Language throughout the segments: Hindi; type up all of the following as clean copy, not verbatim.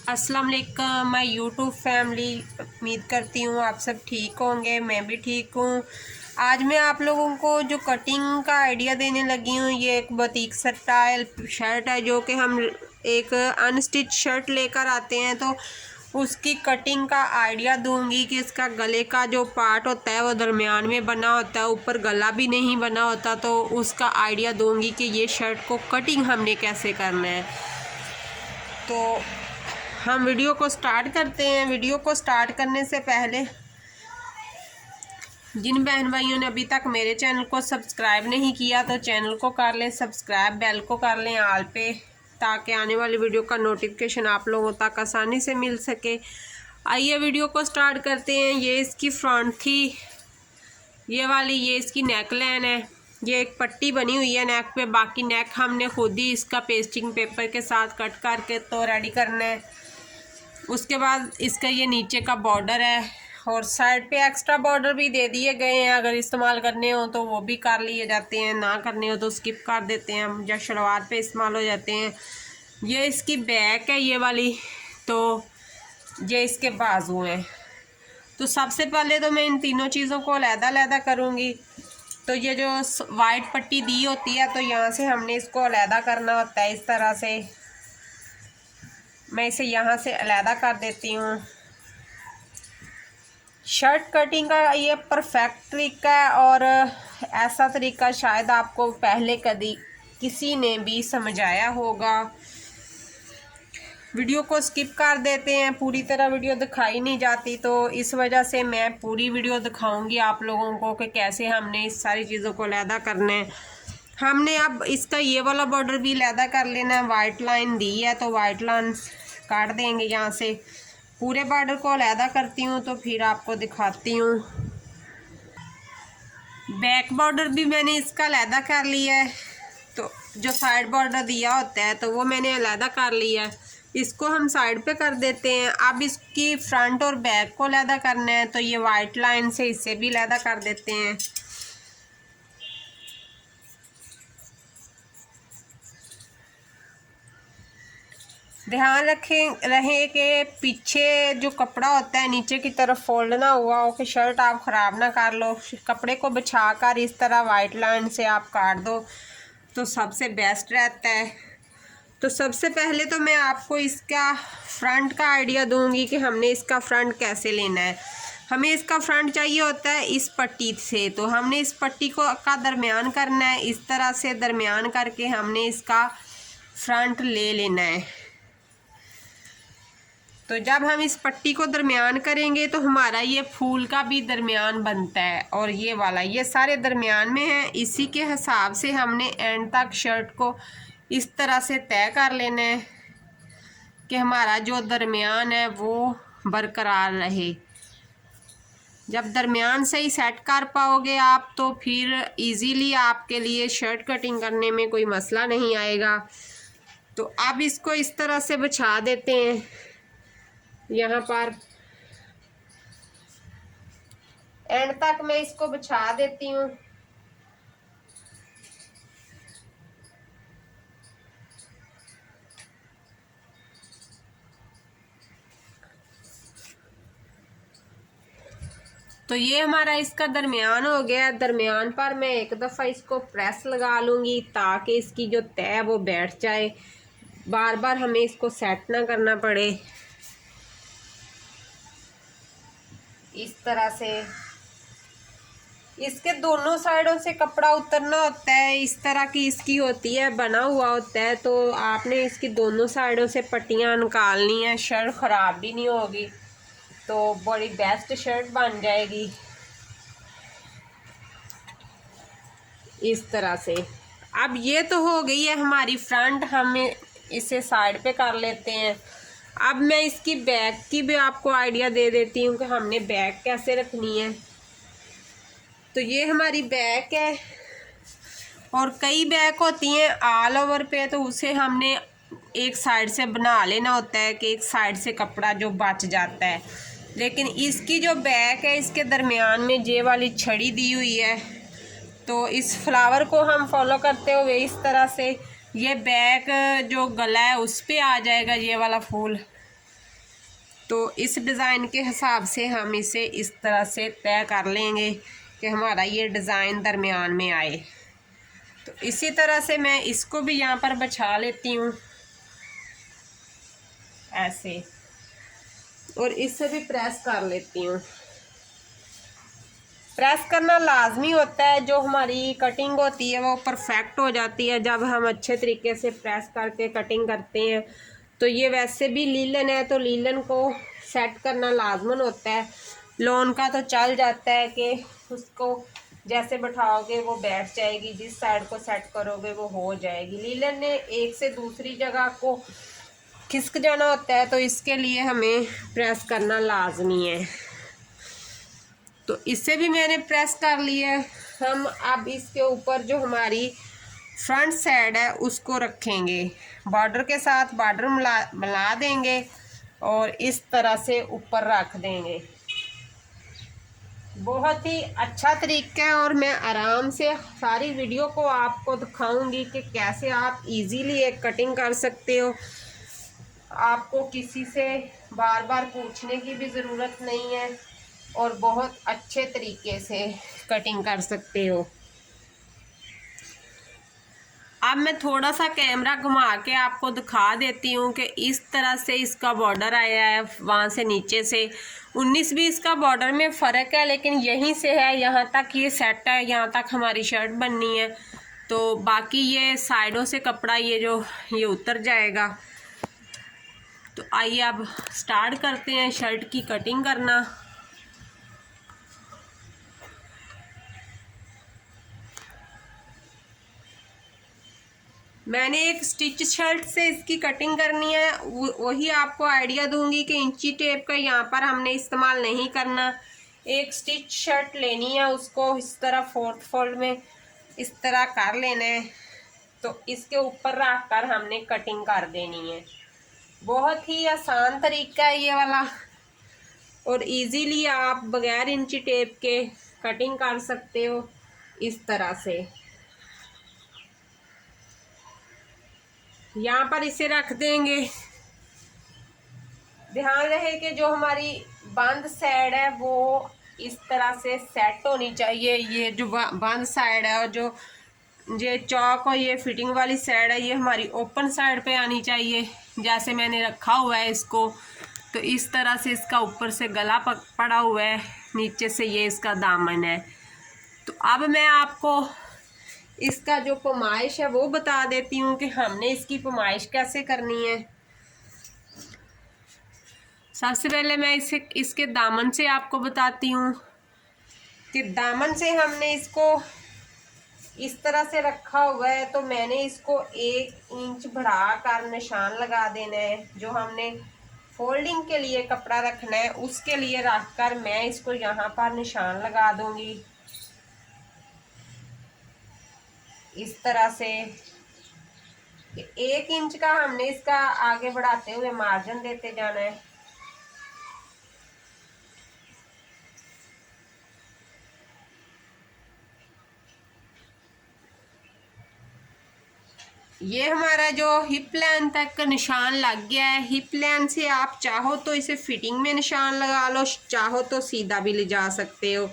अस्सलाम वालेकुम माय यूट्यूब फैमिली। उम्मीद करती हूँ आप सब ठीक होंगे, मैं भी ठीक हूँ। आज मैं आप लोगों को जो कटिंग का आइडिया देने लगी हूँ, ये एक बुटीक स्टाइल शर्ट है जो कि हम एक अनस्टिच शर्ट लेकर आते हैं तो उसकी कटिंग का आइडिया दूंगी कि इसका गले का जो पार्ट होता है वो दरमियान में बना होता है, ऊपर गला भी नहीं बना होता, तो उसका आइडिया दूंगी कि ये शर्ट को कटिंग हमने कैसे करना है। तो हम वीडियो को स्टार्ट करते हैं। वीडियो को स्टार्ट करने से पहले जिन बहन भाइयों ने अभी तक मेरे चैनल को सब्सक्राइब नहीं किया तो चैनल को कर लें सब्सक्राइब, बेल को कर लें आल पे, ताकि आने वाली वीडियो का नोटिफिकेशन आप लोगों तक आसानी से मिल सके। आइए वीडियो को स्टार्ट करते हैं। ये इसकी फ्रंट थी, ये वाली, ये इसकी नेक लाइन है। ये एक पट्टी बनी हुई है नेक पे, बाकी नेक हमने खुद ही इसका पेस्टिंग पेपर के साथ कट करके तो रेडी करना है। उसके बाद इसका ये नीचे का बॉर्डर है और साइड पे एक्स्ट्रा बॉर्डर भी दे दिए गए हैं, अगर इस्तेमाल करने हो तो वो भी कर लिए जाते हैं, ना करने हो तो स्किप कर देते हैं हम, जब शलवार पे इस्तेमाल हो जाते हैं। ये इसकी बैक है ये वाली, तो ये इसके बाजू हैं। तो सबसे पहले तो मैं इन तीनों चीज़ों को अलहदा करूँगी। तो ये जो वाइट पट्टी दी होती है तो यहाँ से हमने इसको अलहदा करना होता है। इस तरह से मैं इसे यहाँ से अलहदा कर देती हूँ। शर्ट कटिंग का ये परफेक्ट तरीका है और ऐसा तरीका शायद आपको पहले कभी किसी ने भी समझाया होगा। वीडियो को स्किप कर देते हैं, पूरी तरह वीडियो दिखाई नहीं जाती, तो इस वजह से मैं पूरी वीडियो दिखाऊंगी आप लोगों को कि कैसे हमने इस सारी चीज़ों को अलहदा करना है। हमने अब इसका ये वाला बॉर्डर भी अलहदा कर लेना है। वाइट लाइन दी है तो वाइट लाइन काट देंगे यहाँ से। पूरे बॉर्डर को अलहदा करती हूँ तो फिर आपको दिखाती हूँ। बैक बॉर्डर भी मैंने इसका अलहदा कर लिया है, तो जो साइड बॉर्डर दिया होता है तो वो मैंने अलहदा कर लिया है। इसको हम साइड पे कर देते हैं। अब इसकी फ्रंट और बैक को अलहदा करना है, तो ये वाइट लाइन से इसे भी अलहदा कर देते हैं। ध्यान रहे कि पीछे जो कपड़ा होता है नीचे की तरफ फोल्ड ना हुआ हो कि शर्ट आप ख़राब ना कर लो। कपड़े को बिछा कर इस तरह वाइट लाइन से आप काट दो तो सबसे बेस्ट रहता है। तो सबसे पहले तो मैं आपको इसका फ्रंट का आइडिया दूंगी कि हमने इसका फ्रंट कैसे लेना है। हमें इसका फ्रंट चाहिए होता है इस पट्टी से, तो हमने इस पट्टी को का दरमियान करना है। इस तरह से दरमियान करके हमने इसका फ्रंट ले लेना है। तो जब हम इस पट्टी को दरमियान करेंगे तो हमारा ये फूल का भी दरमियान बनता है और ये वाला, ये सारे दरमियान में है। इसी के हिसाब से हमने एंड तक शर्ट को इस तरह से तय कर लेना है कि हमारा जो दरमियान है वो बरकरार रहे। जब दरमियान से ही सेट कर पाओगे आप तो फिर इजीली आपके लिए शर्ट कटिंग करने में कोई मसला नहीं आएगा। तो अब इसको इस तरह से बिछा देते हैं। यहाँ पर एंड तक मैं इसको बिछा देती हूँ। तो ये हमारा इसका दरमियान हो गया। दरमियान पर मैं एक दफ़ा इसको प्रेस लगा लूँगी ताकि इसकी जो तय वो बैठ जाए, बार बार हमें इसको सेट ना करना पड़े। इस तरह से इसके दोनों साइडों से कपड़ा उतरना होता है। इस तरह की इसकी होती है, बना हुआ होता है, तो आपने इसकी दोनों साइडों से पट्टियाँ निकालनी है। शर्ट ख़राब भी नहीं होगी, तो बड़ी बेस्ट शर्ट बन जाएगी। इस तरह से अब ये तो हो गई है हमारी फ्रंट, हम इसे साइड पे कर लेते हैं। अब मैं इसकी बैक की भी आपको आइडिया दे देती हूँ कि हमने बैक कैसे रखनी है। तो ये हमारी बैक है और कई बैक होती हैं ऑल ओवर पे, तो उसे हमने एक साइड से बना लेना होता है कि एक साइड से कपड़ा जो बच जाता है। लेकिन इसकी जो बैक है इसके दरमियान में ये वाली छड़ी दी हुई है, तो इस फ्लावर को हम फॉलो करते हुए इस तरह से ये बैक जो गला है उस पे आ जाएगा ये वाला फूल। तो इस डिज़ाइन के हिसाब से हम इसे इस तरह से तय कर लेंगे कि हमारा ये डिज़ाइन दरमियान में आए। तो इसी तरह से मैं इसको भी यहाँ पर बिछा लेती हूँ ऐसे, और इससे भी प्रेस कर लेती हूँ। प्रेस करना लाजमी होता है, जो हमारी कटिंग होती है वो परफेक्ट हो जाती है जब हम अच्छे तरीके से प्रेस करके कटिंग करते हैं। तो ये वैसे भी लीलन है, तो लीलन को सेट करना लाजमन होता है। लॉन का तो चल जाता है कि उसको जैसे बैठाओगे वो बैठ जाएगी, जिस साइड को सेट करोगे वो हो जाएगी। लीलन ने एक से दूसरी जगह को खिसक जाना होता है, तो इसके लिए हमें प्रेस करना लाजमी है। तो इससे भी मैंने प्रेस कर लिया है। हम अब इसके ऊपर जो हमारी फ्रंट साइड है उसको रखेंगे, बॉर्डर के साथ बॉर्डर मिला देंगे और इस तरह से ऊपर रख देंगे। बहुत ही अच्छा तरीका है और मैं आराम से सारी वीडियो को आपको दिखाऊंगी कि कैसे आप इजीली एक कटिंग कर सकते हो। आपको किसी से बार बार पूछने की भी ज़रूरत नहीं है और बहुत अच्छे तरीके से कटिंग कर सकते हो। अब मैं थोड़ा सा कैमरा घुमा के आपको दिखा देती हूँ कि इस तरह से इसका बॉर्डर आया है, वहाँ से नीचे से 19-20 का बॉर्डर में फ़र्क है, लेकिन यहीं से है यहाँ तक ये सेट है, यहाँ तक हमारी शर्ट बननी है। तो बाकी ये साइडों से कपड़ा ये उतर जाएगा। तो आइए अब स्टार्ट करते हैं शर्ट की कटिंग करना। मैंने एक स्टिच शर्ट से इसकी कटिंग करनी है, वही आपको आइडिया दूंगी कि इंची टेप का यहाँ पर हमने इस्तेमाल नहीं करना। एक स्टिच शर्ट लेनी है, उसको इस तरह 4th फोल्ड में इस तरह कर लेना है। तो इसके ऊपर रख कर हमने कटिंग कर देनी है। बहुत ही आसान तरीका है ये वाला, और इजीली आप बगैर इंची टेप के कटिंग कर सकते हो इस तरह से। यहाँ पर इसे रख देंगे। ध्यान रहे कि जो हमारी बंद साइड है वो इस तरह से सेट होनी चाहिए। ये जो बंद साइड है और जो ये चौक और ये फिटिंग वाली साइड है, ये हमारी ओपन साइड पे आनी चाहिए। जैसे मैंने रखा हुआ है इसको, तो इस तरह से इसका ऊपर से गला पड़ा हुआ है, नीचे से ये इसका दामन है। तो अब मैं आपको इसका जो पैमाइश है वो बता देती हूँ कि हमने इसकी पैमाइश कैसे करनी है। सबसे पहले मैं इसके दामन से आपको बताती हूँ कि दामन से हमने इसको इस तरह से रखा हुआ है, तो मैंने इसको 1 इंच बढ़ा कर निशान लगा देना है। जो हमने फोल्डिंग के लिए कपड़ा रखना है उसके लिए रख कर मैं इसको यहाँ पर निशान लगा दूंगी इस तरह से। 1 इंच का हमने इसका आगे बढ़ाते हुए मार्जिन देते जाना है। ये हमारा जो हिप लाइन तक का निशान लग गया है। हिप लाइन से आप चाहो तो इसे फिटिंग में निशान लगा लो, चाहो तो सीधा भी ले जा सकते हो।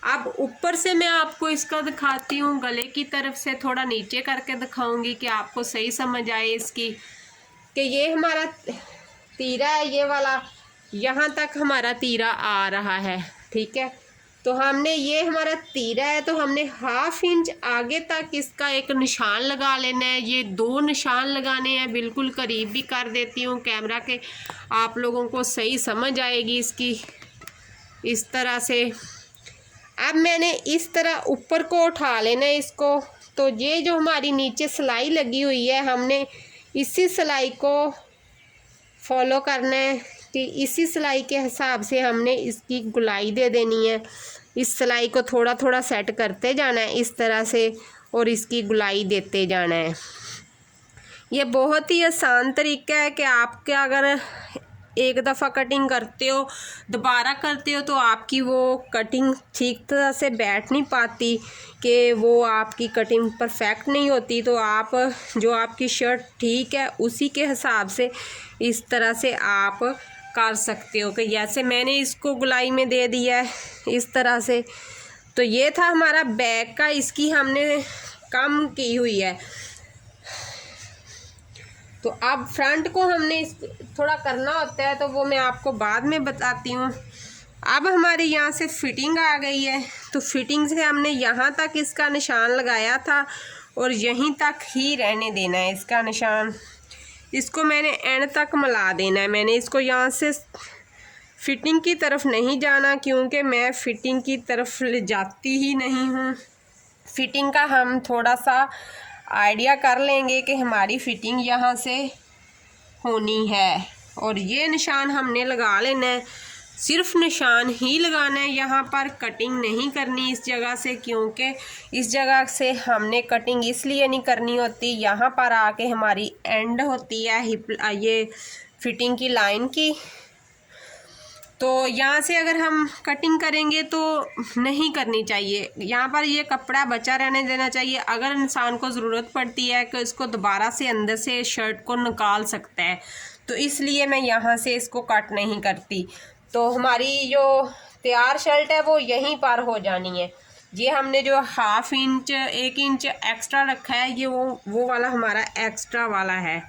अब ऊपर से मैं आपको इसका दिखाती हूँ, गले की तरफ से थोड़ा नीचे करके दिखाऊंगी कि आपको सही समझ आए इसकी। कि ये हमारा तीरा है, ये वाला यहाँ तक हमारा तीरा आ रहा है, ठीक है। तो हमने ये हमारा तीरा है, तो हमने 1/2 इंच आगे तक इसका एक निशान लगा लेना है। ये 2 निशान लगाने हैं, बिल्कुल करीब भी कर देती हूँ कैमरा के, आप लोगों को सही समझ आएगी इसकी इस तरह से। अब मैंने इस तरह ऊपर को उठा लेना है इसको। तो ये जो हमारी नीचे सिलाई लगी हुई है, हमने इसी सिलाई को फॉलो करना है कि इसी सिलाई के हिसाब से हमने इसकी गुलाई दे देनी है। इस सिलाई को थोड़ा थोड़ा सेट करते जाना है इस तरह से, और इसकी गुलाई देते जाना है। ये बहुत ही आसान तरीका है कि आपके अगर एक दफ़ा कटिंग करते हो, दोबारा करते हो, तो आपकी वो कटिंग ठीक तरह से बैठ नहीं पाती, कि वो आपकी कटिंग परफेक्ट नहीं होती। तो आप जो आपकी शर्ट ठीक है उसी के हिसाब से इस तरह से आप कर सकते हो कि जैसे मैंने इसको गुलाई में दे दिया है इस तरह से। तो ये था हमारा बैक का, इसकी हमने कम की हुई है। तो अब फ्रंट को हमने थोड़ा करना होता है, तो वो मैं आपको बाद में बताती हूँ। अब हमारी यहाँ से फिटिंग आ गई है, तो फिटिंग से हमने यहाँ तक इसका निशान लगाया था और यहीं तक ही रहने देना है इसका निशान। इसको मैंने एंड तक मिला देना है। मैंने इसको यहाँ से फिटिंग की तरफ नहीं जाना, क्योंकि मैं फिटिंग की तरफ ले जाती ही नहीं हूँ। फिटिंग का हम थोड़ा सा आइडिया कर लेंगे कि हमारी फिटिंग यहाँ से होनी है, और ये निशान हमने लगा लेना है। सिर्फ निशान ही लगाना है, यहाँ पर कटिंग नहीं करनी इस जगह से, क्योंकि इस जगह से हमने कटिंग इसलिए नहीं करनी होती, यहाँ पर आके हमारी एंड होती है हिप ये फिटिंग की लाइन की। तो यहाँ से अगर हम कटिंग करेंगे तो नहीं करनी चाहिए, यहाँ पर ये कपड़ा बचा रहने देना चाहिए। अगर इंसान को ज़रूरत पड़ती है कि इसको दोबारा से अंदर से शर्ट को निकाल सकता है, तो इसलिए मैं यहाँ से इसको कट नहीं करती। तो हमारी जो तैयार शर्ट है वो यहीं पर हो जानी है। ये हमने जो 1/2 इंच 1 इंच एक्स्ट्रा रखा है, ये वो वाला हमारा एक्स्ट्रा वाला है।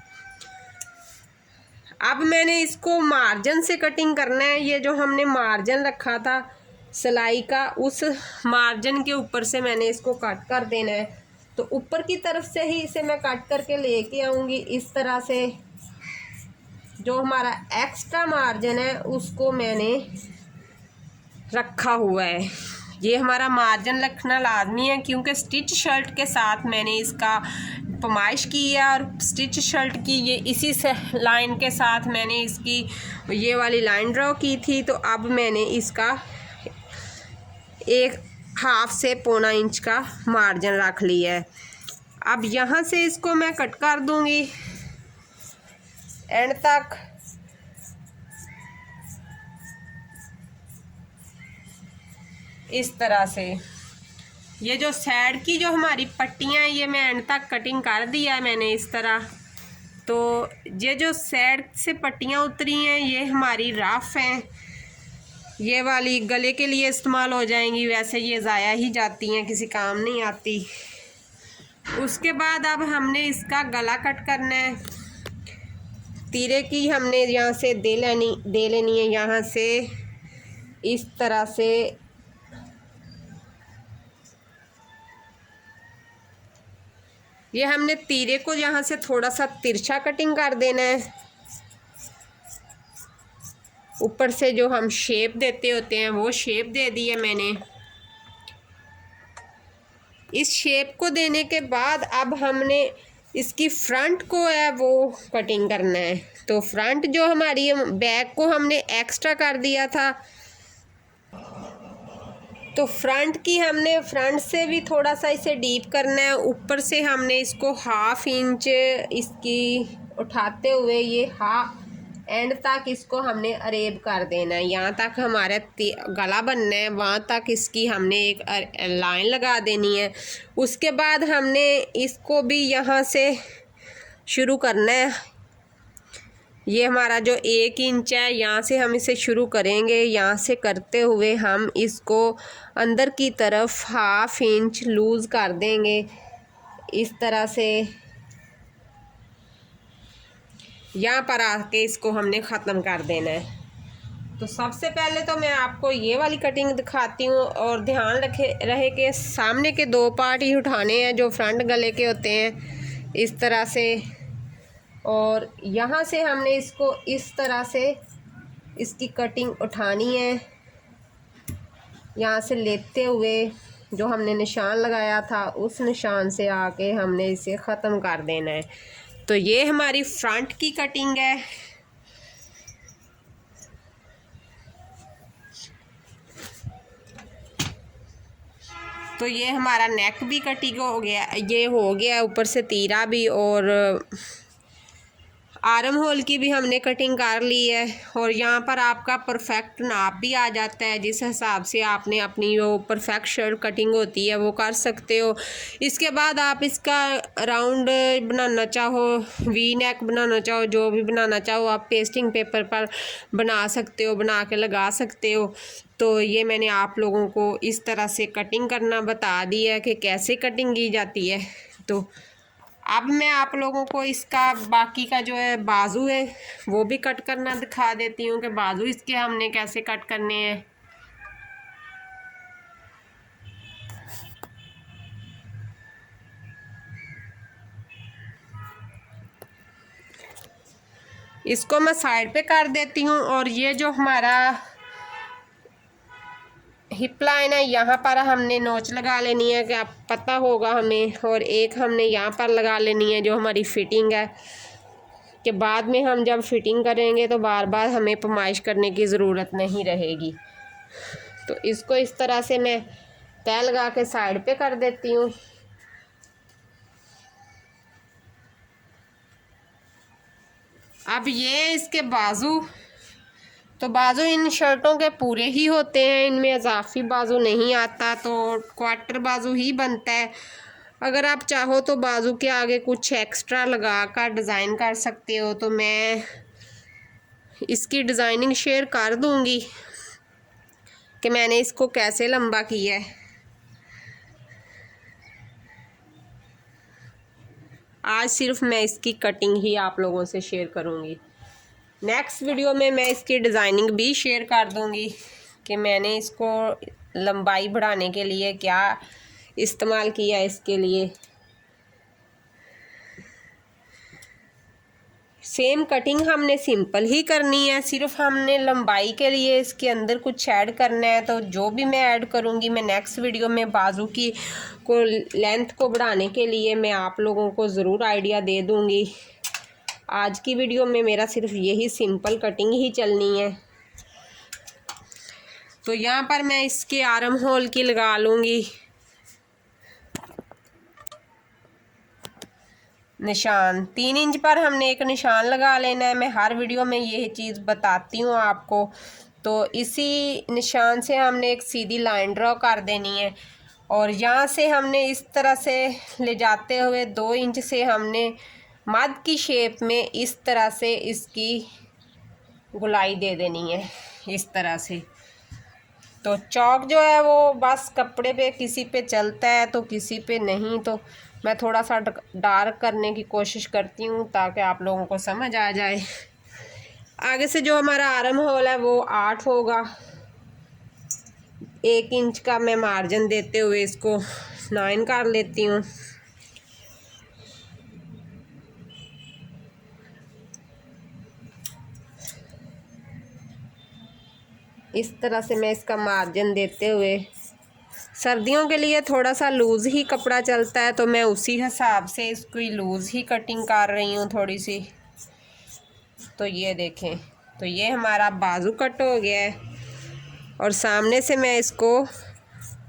अब मैंने इसको मार्जिन से कटिंग करना है। ये जो हमने मार्जिन रखा था सिलाई का, उस मार्जिन के ऊपर से मैंने इसको कट कर देना है। तो ऊपर की तरफ से ही इसे मैं कट करके लेके आऊँगी इस तरह से। जो हमारा एक्स्ट्रा मार्जिन है उसको मैंने रखा हुआ है। ये हमारा मार्जिन रखना लाजमी है, क्योंकि स्टिच शर्ट के साथ मैंने इसका पमाइश की है, और स्टिच शर्ट की ये इसी से लाइन के साथ मैंने इसकी ये वाली लाइन ड्रॉ की थी। तो अब मैंने इसका 1/2 से 1.25 इंच का मार्जिन रख लिया है। अब यहाँ से इसको मैं कट कर दूँगी एंड तक। इस तरह से ये जो साइड की जो हमारी पट्टियाँ हैं, ये मैं एंड तक कटिंग कर दिया है मैंने इस तरह। तो ये जो साइड से पट्टियाँ उतरी हैं ये हमारी रफ हैं, ये वाली गले के लिए इस्तेमाल हो जाएंगी, वैसे ये ज़ाया ही जाती हैं, किसी काम नहीं आती। उसके बाद अब हमने इसका गला कट करना है। तीरे की हमने यहाँ से दे लेनी है, यहाँ से इस तरह से। ये हमने तीरे को यहाँ से थोड़ा सा तिरछा कटिंग कर देना है। ऊपर से जो हम शेप देते होते हैं वो शेप दे दी है मैंने। इस शेप को देने के बाद अब हमने इसकी फ्रंट को है वो कटिंग करना है। तो फ्रंट जो हमारी बैक को हमने एक्स्ट्रा कर दिया था, तो फ्रंट की हमने फ्रंट से भी थोड़ा सा इसे डीप करना है। ऊपर से हमने इसको 1/2 इंच इसकी उठाते हुए ये एंड तक इसको हमने अरेब कर देना है। यहाँ तक हमारा गला बनना है, वहाँ तक इसकी हमने एक लाइन लगा देनी है। उसके बाद हमने इसको भी यहाँ से शुरू करना है। ये हमारा जो 1 इंच है यहाँ से हम इसे शुरू करेंगे। यहाँ से करते हुए हम इसको अंदर की तरफ 1/2 इंच लूज़ कर देंगे इस तरह से। यहाँ पर आके इसको हमने ख़त्म कर देना है। तो सबसे पहले तो मैं आपको ये वाली कटिंग दिखाती हूँ, और ध्यान रहे कि सामने के 2 पार्ट ही उठाने हैं जो फ्रंट गले के होते हैं इस तरह से। और यहाँ से हमने इसको इस तरह से इसकी कटिंग उठानी है। यहाँ से लेते हुए जो हमने निशान लगाया था उस निशान से आके हमने इसे ख़त्म कर देना है। तो ये हमारी फ्रंट की कटिंग है। तो ये हमारा नेक भी कटिंग हो गया, ये हो गया ऊपर से तीरा भी। और आर्म होल की भी हमने कटिंग कर ली है और यहाँ पर आपका परफेक्ट नाप भी आ जाता है, जिस हिसाब से आपने अपनी जो परफेक्ट शर्ट कटिंग होती है वो कर सकते हो। इसके बाद आप इसका राउंड बनाना चाहो, वी नेक बनाना चाहो, जो भी बनाना चाहो आप पेस्टिंग पेपर पर बना सकते हो, बना के लगा सकते हो। तो ये मैंने आप लोगों को इस तरह से कटिंग करना बता दी है कि कैसे कटिंग की जाती है। तो अब मैं आप लोगों को इसका बाकी का जो है बाजू है वो भी कट करना दिखा देती हूँ कि बाजू इसके हमने कैसे कट करने हैं। इसको मैं साइड पे कर देती हूँ और ये जो हमारा हिप लाइन है यहाँ पर हमने नोच लगा लेनी है, कि आप पता होगा हमें, और एक हमने यहाँ पर लगा लेनी है जो हमारी फिटिंग है, कि बाद में हम जब फिटिंग करेंगे तो बार बार हमें पैमाइश करने की ज़रूरत नहीं रहेगी। तो इसको इस तरह से मैं तय लगा के साइड पे कर देती हूँ। अब ये इसके बाजू, तो बाजू इन शर्टों के पूरे ही होते हैं, इनमें इजाफी बाजू नहीं आता, तो क्वार्टर बाजू ही बनता है। अगर आप चाहो तो बाजू के आगे कुछ एक्स्ट्रा लगा कर डिज़ाइन कर सकते हो, तो मैं इसकी डिज़ाइनिंग शेयर कर दूंगी कि मैंने इसको कैसे लंबा किया है। आज सिर्फ मैं इसकी कटिंग ही आप लोगों से शेयर करूंगी। नेक्स्ट वीडियो में मैं इसकी डिज़ाइनिंग भी शेयर कर दूंगी कि मैंने इसको लंबाई बढ़ाने के लिए क्या इस्तेमाल किया इसके लिए। सेम कटिंग हमने सिंपल ही करनी है, सिर्फ हमने लंबाई के लिए इसके अंदर कुछ ऐड करना है। तो जो भी मैं ऐड करूँगी मैं नेक्स्ट वीडियो में बाजू की को लेंथ को बढ़ाने के लिए मैं आप लोगों को ज़रूर आइडिया दे दूँगी। आज की वीडियो में मेरा सिर्फ यही सिंपल कटिंग ही चलनी है। तो यहाँ पर मैं इसके आर्म होल की लगा लूँगी निशान। 3 इंच पर हमने एक निशान लगा लेना है। मैं हर वीडियो में यही चीज़ बताती हूँ आपको। तो इसी निशान से हमने एक सीधी लाइन ड्रॉ कर देनी है और यहाँ से हमने इस तरह से ले जाते हुए 2 इंच से हमने मद की शेप में इस तरह से इसकी गुलाई दे देनी है, इस तरह से। तो चौक जो है वो बस कपड़े पे किसी पे चलता है तो किसी पे नहीं, तो मैं थोड़ा सा डार्क करने की कोशिश करती हूँ ताकि आप लोगों को समझ आ जाए। आगे से जो हमारा आर्म होल है वो 8 होगा। 1 इंच का मैं मार्जिन देते हुए इसको 9 कर लेती हूँ। इस तरह से मैं इसका मार्जिन देते हुए, सर्दियों के लिए थोड़ा सा लूज़ ही कपड़ा चलता है तो मैं उसी हिसाब से इसको लूज़ ही कटिंग कर रही हूँ थोड़ी सी। तो ये देखें, तो ये हमारा बाजू कट हो गया है और सामने से मैं इसको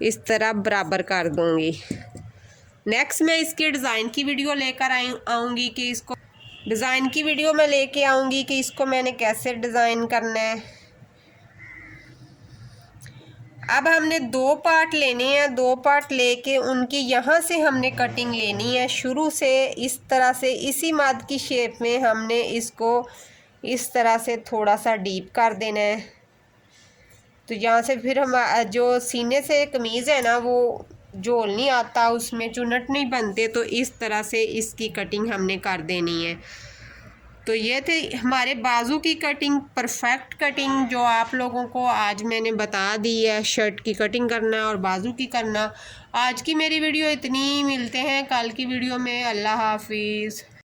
इस तरह बराबर कर दूँगी। नेक्स्ट मैं इसकी डिज़ाइन की वीडियो लेकर आऊँगी कि इसको डिज़ाइन की वीडियो में लेके आऊँगी कि इसको मैंने कैसे डिज़ाइन करना है। अब हमने 2 पार्ट लेने हैं, 2 पार्ट लेके उनकी यहाँ से हमने कटिंग लेनी है शुरू से इस तरह से, इसी मद की शेप में हमने इसको इस तरह से थोड़ा सा डीप कर देना है। तो यहाँ से फिर हम जो सीने से कमीज़ है ना वो झोल नहीं आता, उसमें चुनट नहीं बनते, तो इस तरह से इसकी कटिंग हमने कर देनी है। तो ये थे हमारे बाजू की कटिंग, परफेक्ट कटिंग जो आप लोगों को आज मैंने बता दी है। शर्ट की कटिंग करना और बाजू की करना। आज की मेरी वीडियो इतनी ही, मिलते हैं कल की वीडियो में। अल्लाह हाफिज़।